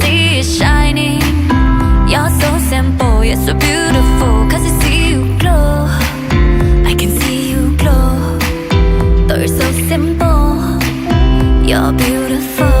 see it shining. You're so simple, you're so beautiful. 'Cause I see you glow, I can see you glow. Though you're so simple, you're beautiful.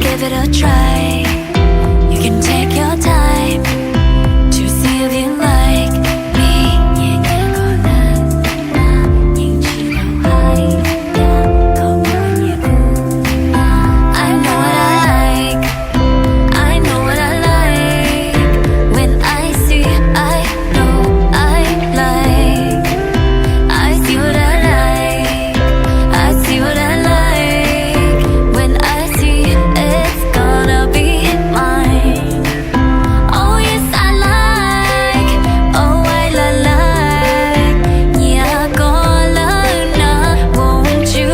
Give it a try. You can take your time to see if you like me. I know what I like. I know what I like. When I see, I know I like. I see what I like. I see what I like. When I see it's gonna be mine. Oh yes, I like. Oh, I like. Yeah, gonna won't you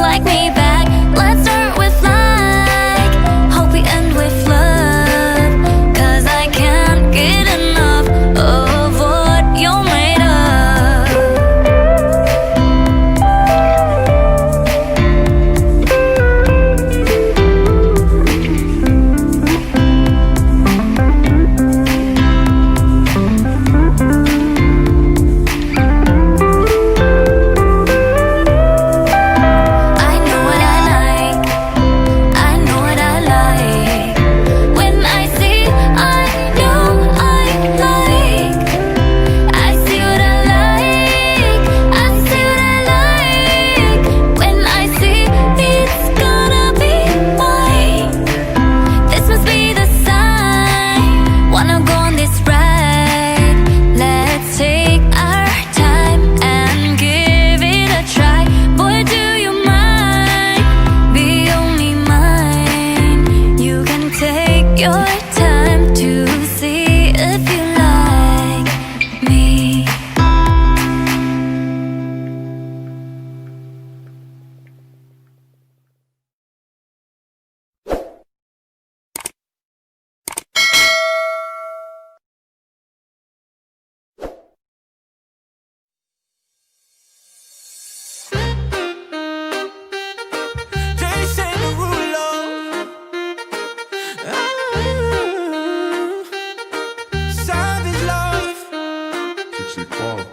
like me back? Let's start with like. Hope we end with love. 'Cause I can't get enough of what you're made of. I know what I like. I know what I like. When I see, I know I like. I see what I like. I see what I like. When I see it's gonna be mine. This must be the sign. Wanna go on this ride. Let's take our time and give it a try. Boy, do you mind? Be only mine. You can take your time to see if you like me. Jason Derulo. Savage love.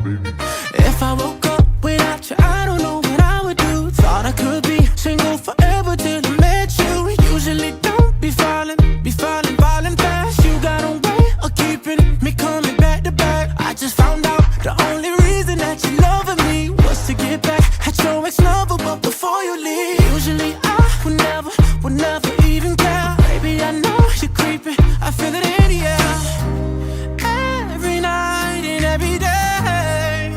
baby. If I woke up without you, I don't know what I would do. Thought I could be single forever till I met you. Usually don't be falling fast. You got a way of keeping me coming back to back. I just found out the only reason that you loving me was to get back at your ex-lover, but before you leave. Usually I would never even care. Baby, I know you're creeping, I feel it in the air. Every night and every day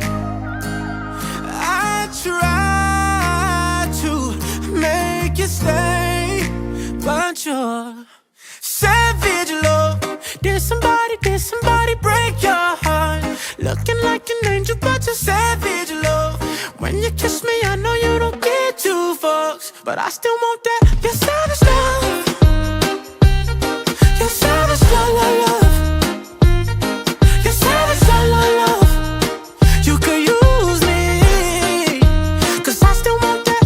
I try to make you stay, but you're savage love. Did somebody break your heart? Looking like an angel, but you're savage love. When you kiss me, I know you don't get two fucks, but I still want that. You're savage love. You're savage love, love, love. You're savage love, love, love. You could use me, 'cause I still want that.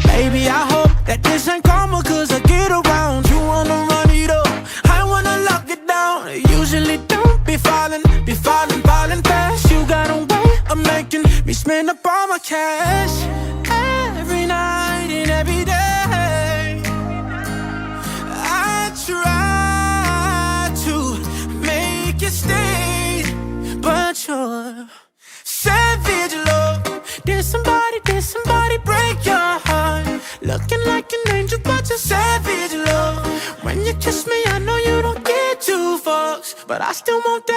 Baby, I hope that this ain't karma, 'cause I get around. You wanna run it up, I wanna lock it down. Usually don't be falling fast. You got a way of making me spend up all my cash. Every night and every day but I still want that.